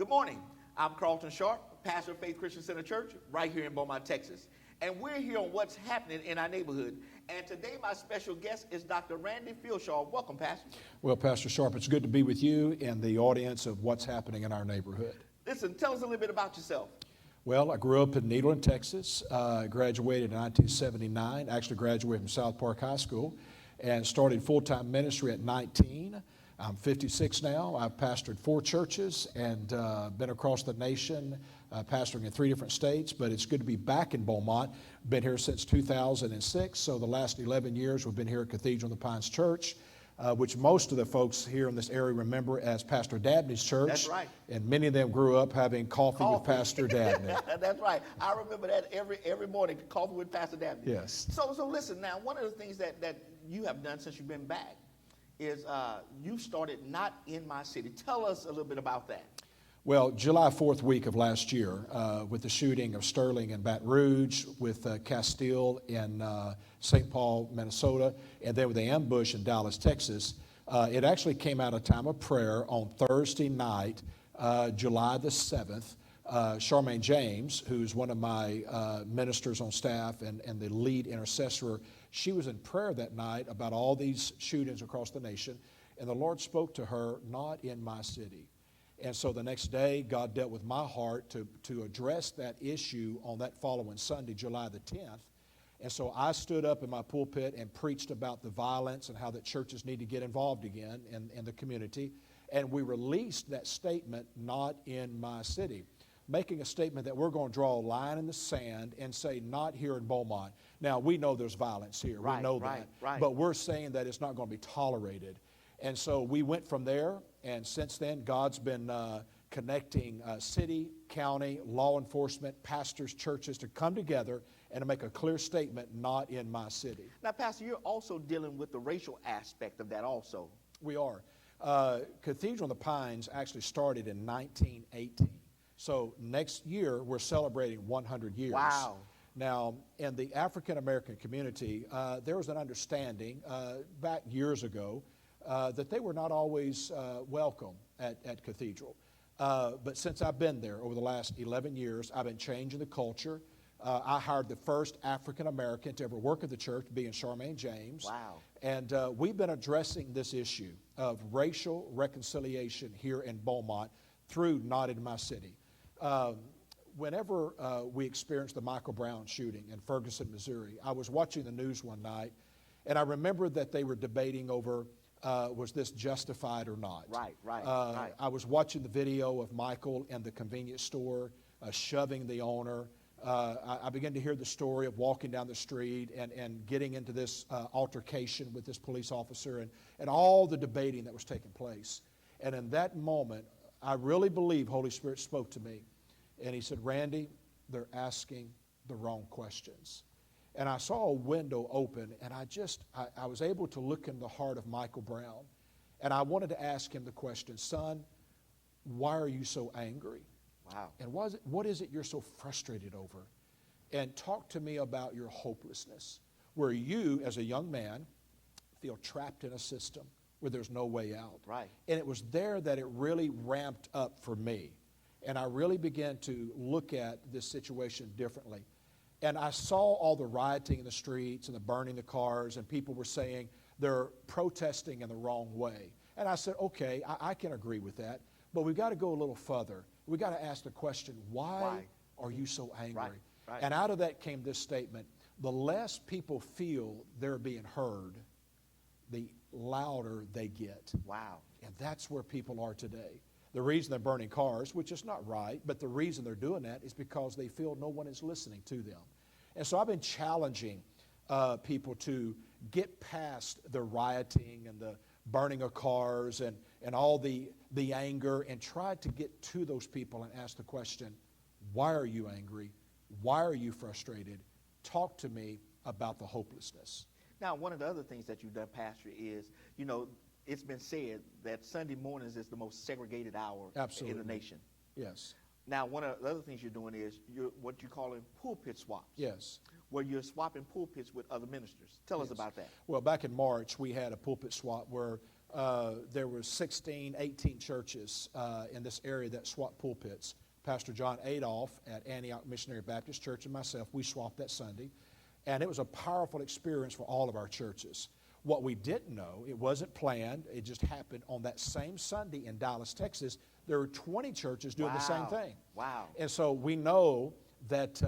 Good morning. I'm Carlton Sharp, pastor of Faith Christian Center Church, right here in Beaumont, Texas. And we're here on what's happening in our neighborhood. And today my special guest is Dr. Randy Feldshau. Welcome, Pastor. Well, Pastor Sharp, it's good to be with you and the audience of what's happening in our neighborhood. Listen, tell us a little bit about yourself. Well, I grew up in Nederland, Texas, graduated in 1979, actually graduated from South Park High School, and started full-time ministry at 19. I'm 56 now. I've pastored 4 churches and been across the nation, pastoring in 3 different states, but it's good to be back in Beaumont. Been here since 2006, so the last 11 years we've been here at Cathedral on the Pines Church, which most of the folks here in this area remember as Pastor Dabney's church. That's right. And many of them grew up having coffee with Pastor Dabney. That's right. I remember that every morning, coffee with Pastor Dabney. Yes. So listen, now, one of the things that you have done since you've been back is you started Not in My City. Tell us a little bit about that. Well, July 4th week of last year, with the shooting of Sterling in Baton Rouge, with Castile in St. Paul, Minnesota, and then with the ambush in Dallas, Texas, it actually came out of time of prayer on Thursday night, July the 7th. Charmaine James, who's one of my ministers on staff and the lead intercessor, she was in prayer that night about all these shootings across the nation, and the Lord spoke to her, not in my city. And so the next day, God dealt with my heart to address that issue on that following Sunday, July the 10th. And so I stood up in my pulpit and preached about the violence and how that churches need to get involved again in the community. And we released that statement, not in my city, making a statement that we're going to draw a line in the sand and say, not here in Beaumont. Now, we know there's violence here. Right, we know right, that. right. But we're saying that it's not going to be tolerated. And so we went from there, and since then, God's been connecting city, county, law enforcement, pastors, churches to come together and to make a clear statement, not in my city. Now, Pastor, you're also dealing with the racial aspect of that also. We are. Cathedral on the Pines actually started in 1918. So next year, we're celebrating 100 years. Wow. Now, in the African American community, there was an understanding back years ago that they were not always welcome at Cathedral. But since I've been there over the last 11 years, I've been changing the culture. I hired the first African American to ever work at the church, being Charmaine James. Wow. And we've been addressing this issue of racial reconciliation here in Beaumont through Not in My City. Whenever we experienced the Michael Brown shooting in Ferguson, Missouri, I was watching the news one night, and I remember that they were debating over was this justified or not. Right. I was watching the video of Michael in the convenience store shoving the owner. I began to hear the story of walking down the street and getting into this altercation with this police officer and all the debating that was taking place. And in that moment, I really believe Holy Spirit spoke to me. And he said, Randy, they're asking the wrong questions. And I saw a window open, and I was able to look in the heart of Michael Brown. And I wanted to ask him the question, son, why are you so angry? Wow. And what is it you're so frustrated over? And talk to me about your hopelessness, where you, as a young man, feel trapped in a system where there's no way out. Right. And it was there that it really ramped up for me. And I really began to look at this situation differently. And I saw all the rioting in the streets and the burning the cars, and people were saying they're protesting in the wrong way. And I said, okay, I can agree with that, but we've got to go a little further. We've got to ask the question, why are you so angry? Right. And out of that came this statement, the less people feel they're being heard, the louder they get. Wow. And that's where people are today. The reason they're burning cars, which is not right, but the reason they're doing that is because they feel no one is listening to them. And so I've been challenging people to get past the rioting and the burning of cars and all the anger, and try to get to those people and ask the question, why are you angry? Why are you frustrated? Talk to me about the hopelessness. Now, one of the other things that you've done, Pastor, is, it's been said that Sunday mornings is the most segregated hour Absolutely. in the nation. Yes. Now, one of the other things you're doing is what you call pulpit swaps. Yes. Where you're swapping pulpits with other ministers. Tell us about that. Well, back in March, we had a pulpit swap where there were 16, 18 churches in this area that swapped pulpits. Pastor John Adolph at Antioch Missionary Baptist Church and myself, we swapped that Sunday. And it was a powerful experience for all of our churches. What we didn't know, it wasn't planned, it just happened on that same Sunday in Dallas, Texas. There were 20 churches doing the same thing. Wow. And so we know that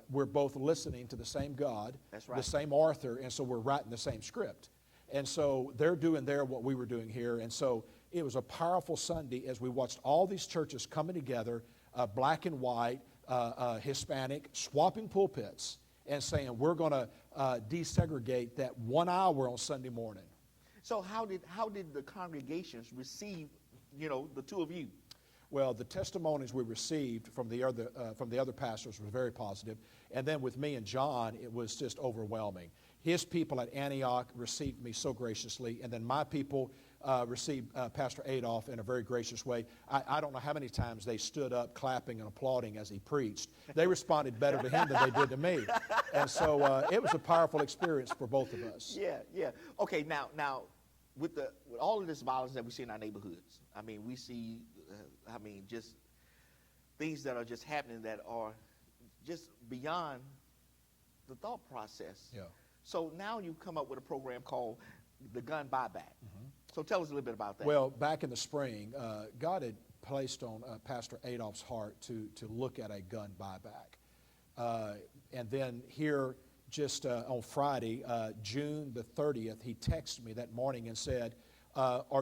we're both listening to the same God, That's right. the same author, and so we're writing the same script. And so they're doing there what we were doing here. And so it was a powerful Sunday as we watched all these churches coming together, black and white, Hispanic, swapping pulpits and saying, we're going to desegregate that 1 hour on Sunday morning. So how did the congregations receive, the two of you? Well, the testimonies we received from the other pastors were very positive. And then with me and John, it was just overwhelming. His people at Antioch received me so graciously, and then my people received Pastor Adolph in a very gracious way. I don't know how many times they stood up clapping and applauding as he preached. They responded better to him than they did to me. And so it was a powerful experience for both of us. Yeah. Okay, now with all of this violence that we see in our neighborhoods, we see, just things that are just happening that are just beyond the thought process. Yeah. So now you've come up with a program called the Gun Buyback. Mm-hmm. So tell us a little bit about that. Well, back in the spring, God had placed on Pastor Adolph's heart to look at a gun buyback. And then here, just on Friday, June the 30th, he texted me that morning and said,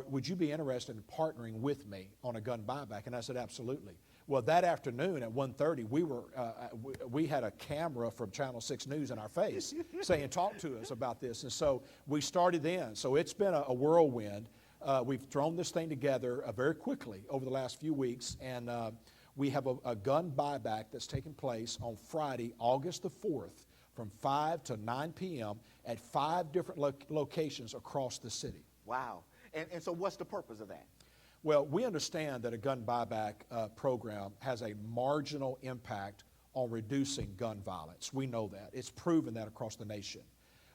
would you be interested in partnering with me on a gun buyback? And I said, absolutely. Well, that afternoon at 1:30, we had a camera from Channel 6 News in our face saying, talk to us about this. And so we started then. So it's been a whirlwind. We've thrown this thing together very quickly over the last few weeks. And we have a gun buyback that's taking place on Friday, August the 4th, from 5 to 9 p.m. at 5 different locations across the city. Wow. And so what's the purpose of that? Well, we understand that a gun buyback program has a marginal impact on reducing gun violence. We know that. It's proven that across the nation.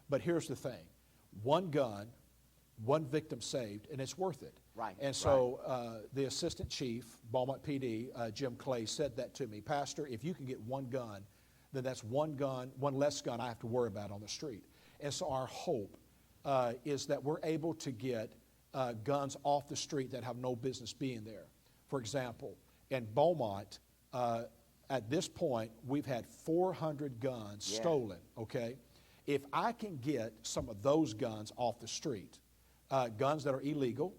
But here's the thing. One gun, one victim saved, and it's worth it. Right. And so the assistant chief, Beaumont PD, Jim Clay, said that to me. Pastor, if you can get one gun, then that's one less gun I have to worry about on the street. And so our hope is that we're able to get guns off the street that have no business being there. For example, in Beaumont, at this point, we've had 400 guns stolen, okay? If I can get some of those guns off the street, guns that are illegal,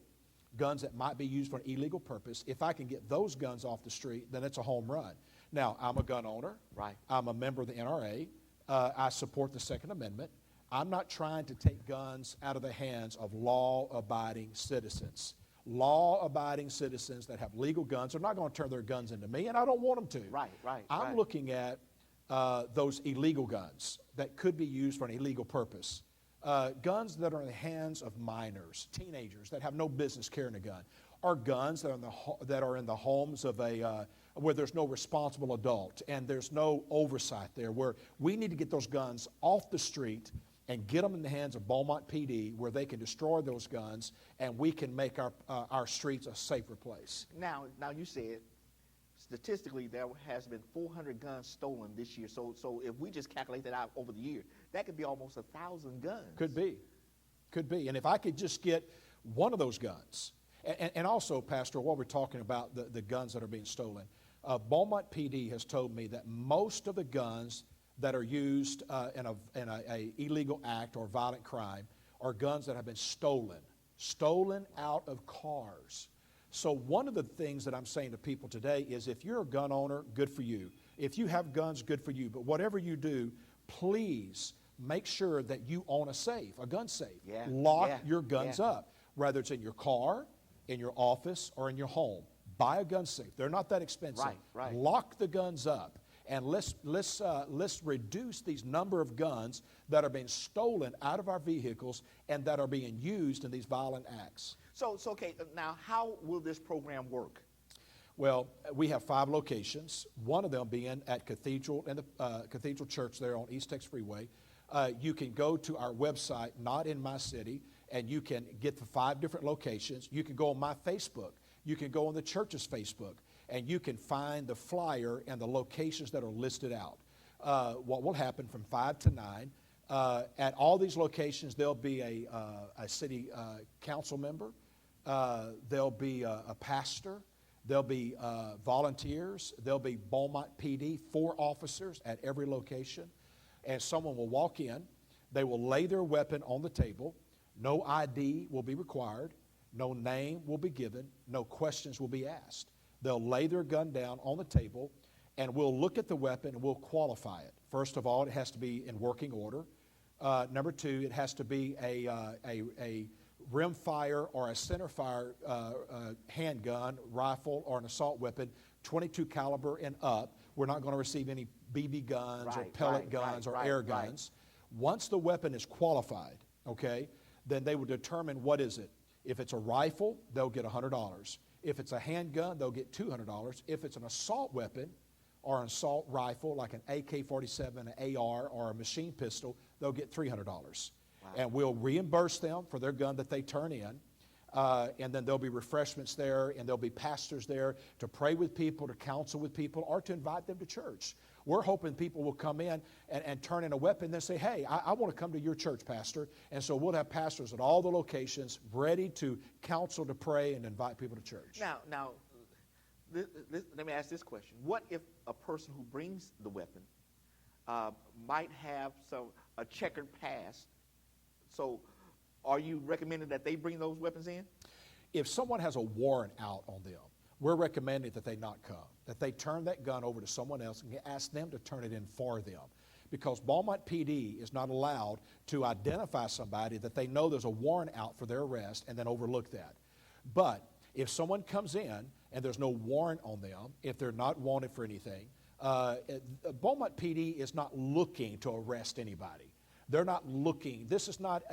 guns that might be used for an illegal purpose, if I can get those guns off the street, then it's a home run. Now, I'm a gun owner. Right. I'm a member of the NRA. I support the Second Amendment. I'm not trying to take guns out of the hands of law-abiding citizens. Law-abiding citizens that have legal guns are not going to turn their guns into me, and I don't want them to. Right. I'm looking at those illegal guns that could be used for an illegal purpose. Guns that are in the hands of minors, teenagers that have no business carrying a gun, or guns that are in the homes of where there's no responsible adult and there's no oversight there, where we need to get those guns off the street and get them in the hands of Beaumont PD where they can destroy those guns and we can make our streets a safer place. Now you said statistically there has been 400 guns stolen this year. So if we just calculate that out over the year, that could be almost 1,000 guns. Could be. And if I could just get one of those guns, and also, Pastor, while we're talking about the guns that are being stolen, Beaumont PD has told me that most of the guns that are used in a illegal act or violent crime are guns that have been stolen out of cars. So one of the things that I'm saying to people today is if you're a gun owner, good for you. If you have guns, good for you. But whatever you do, please make sure that you own a gun safe. Lock your guns up, whether it's in your car, in your office, or in your home. Buy a gun safe. They're not that expensive. Right. Lock the guns up. And let's reduce these number of guns that are being stolen out of our vehicles and that are being used in these violent acts. So okay, now how will this program work? Well, we have 5 locations, one of them being at Cathedral and the Cathedral Church there on East Texas Freeway. You can go to our website, Not In My City, and you can get the 5 different locations. You can go on my Facebook. You can go on the church's Facebook, and you can find the flyer and the locations that are listed out. What will happen from 5 to 9, at all these locations, there'll be a city council member, there'll be a pastor, there'll be volunteers, there'll be Beaumont PD, 4 officers at every location, and someone will walk in. They will lay their weapon on the table. No ID will be required. No name will be given. No questions will be asked. They'll lay their gun down on the table, and we'll look at the weapon and we'll qualify it. First of all, it has to be in working order. Number 2, it has to be a rimfire or a centerfire handgun, rifle, or an assault weapon, 22 caliber and up. We're not going to receive any BB guns or pellet guns or air guns. Once the weapon is qualified, okay, then they will determine what is it. If it's a rifle, they'll get $100. If it's a handgun, they'll get $200. If it's an assault weapon or an assault rifle like an AK-47, an AR, or a machine pistol, they'll get $300. Wow. And we'll reimburse them for their gun that they turn in. And then there'll be refreshments there, and there'll be pastors there to pray with people, to counsel with people, or to invite them to church. We're hoping people will come in and turn in a weapon and then say, hey, I want to come to your church, Pastor. And so we'll have pastors at all the locations ready to counsel, to pray, and invite people to church. Now, let me ask this question. What if a person who brings the weapon might have a checkered past? So are you recommending that they bring those weapons in? If someone has a warrant out on them, we're recommending that they not come, that they turn that gun over to someone else and ask them to turn it in for them. Because Beaumont PD is not allowed to identify somebody that they know there's a warrant out for their arrest and then overlook that. But if someone comes in and there's no warrant on them, if they're not wanted for anything, Beaumont PD is not looking to arrest anybody. They're not looking. This is not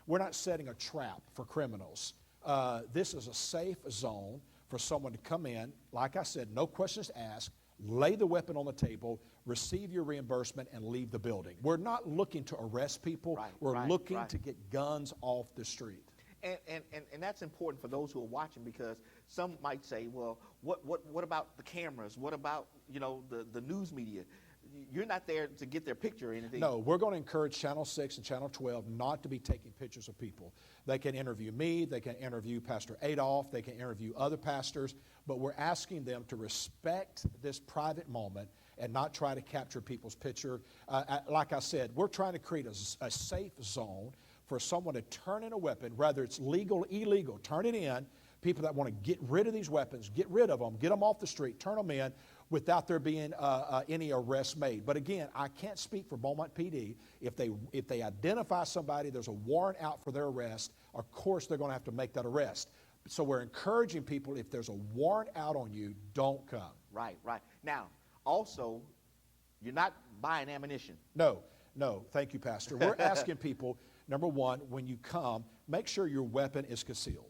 we're not setting a trap for criminals. This is a safe zone for someone to come in, like I said, no questions asked, lay the weapon on the table, receive your reimbursement, and leave the building. We're not looking to arrest people. We're looking to get guns off the street. And that's important for those who are watching, because some might say, well, what about the cameras? What about, the news media? You're not there to get their picture or anything. No, we're going to encourage Channel 6 and Channel 12 not to be taking pictures of people. They can interview me, they can interview Pastor Adolph, they can interview other pastors, but we're asking them to respect this private moment and not try to capture people's picture. Like I said, we're trying to create a safe zone for someone to turn in a weapon, whether it's legal, illegal, turn it in. People that want to get rid of these weapons, get rid of them, get them off the street, turn them in, without there being any arrests made. But again, I can't speak for Beaumont PD. If they identify somebody, there's a warrant out for their arrest, of course they're going to have to make that arrest. So we're encouraging people, if there's a warrant out on you, don't come. Right. Now, also, you're not buying ammunition. No, thank you, Pastor. We're asking people, number one, when you come, make sure your weapon is concealed.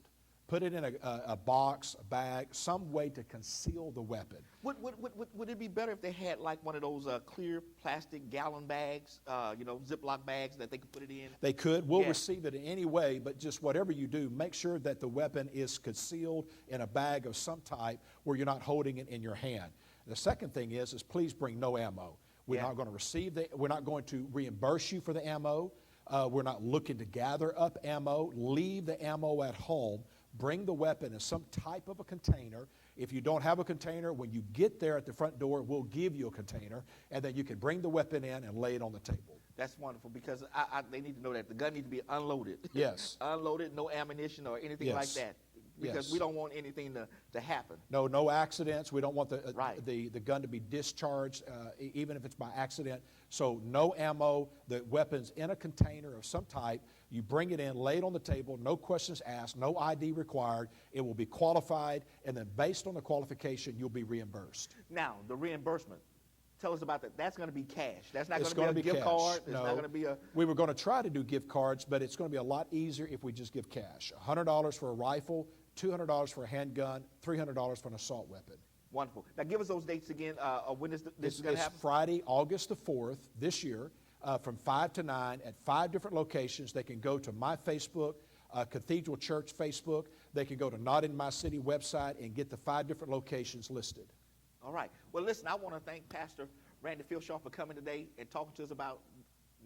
Put it in a box, a bag, some way to conceal the weapon. Would it be better if they had like one of those clear plastic gallon bags, Ziploc bags that they could put it in? They could. We'll receive it in any way, but just whatever you do, make sure that the weapon is concealed in a bag of some type where you're not holding it in your hand. The second thing is please bring no ammo. We're not going to receive we're not going to reimburse you for the ammo. We're not looking to gather up ammo. Leave the ammo at home. Bring the weapon in some type of a container. If you don't have a container, when you get there at the front door, we'll give you a container, and then you can bring the weapon in and lay it on the table. That's wonderful, because they need to know that the gun needs to be unloaded. Yes. Unloaded, no ammunition or anything like that, because we don't want anything to happen. No accidents. We don't want the gun to be discharged, even if it's by accident. So no ammo. The weapon's in a container of some type. You bring it in, lay it on the table, no questions asked, no ID required. It will be qualified, and then based on the qualification, you'll be reimbursed. Now, the reimbursement. Tell us about that. That's going to be cash. That's not going to be a gift card. It's not going to be a... We were going to try to do gift cards, but it's going to be a lot easier if we just give cash. $100 for a rifle, $200 for a handgun, $300 for an assault weapon. Wonderful. Now, give us those dates again. When is this going to happen? It's Friday, August the 4th this year. from 5 to 9 at 5 different locations. They can go to my Facebook, Cathedral Church Facebook. They can go to Not In My City website and get the 5 different locations listed. All right. Well, listen, I want to thank Pastor Randy Feldshau for coming today and talking to us about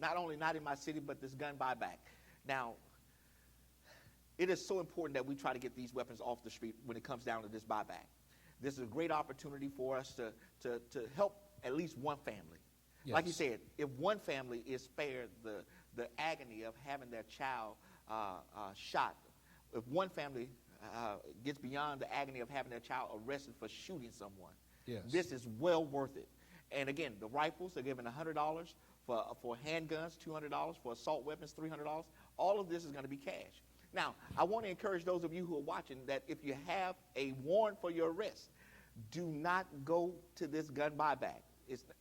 not only Not In My City, but this gun buyback. Now, it is so important that we try to get these weapons off the street when it comes down to this buyback. This is a great opportunity for us to help at least one family. Yes. Like you said, if one family is spared the agony of having their child shot, if one family gets beyond the agony of having their child arrested for shooting someone, yes, this is well worth it. And again, the rifles, they're giving $100 for handguns, $200 for assault weapons, $300. All of this is going to be cash. Now, I want to encourage those of you who are watching that if you have a warrant for your arrest, do not go to this gun buyback.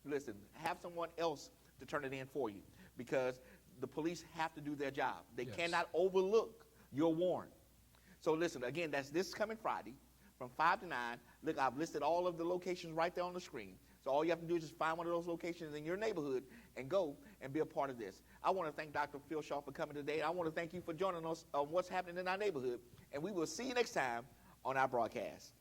Listen, have someone else to turn it in for you, because the police have to do their job. They Yes. cannot overlook your warrant. So listen, again, that's this coming Friday from 5 to 9. Look, I've listed all of the locations right there on the screen. So all you have to do is just find one of those locations in your neighborhood and go and be a part of this. I want to thank Dr. Feldshau for coming today. I want to thank you for joining us on what's happening in our neighborhood. And we will see you next time on our broadcast.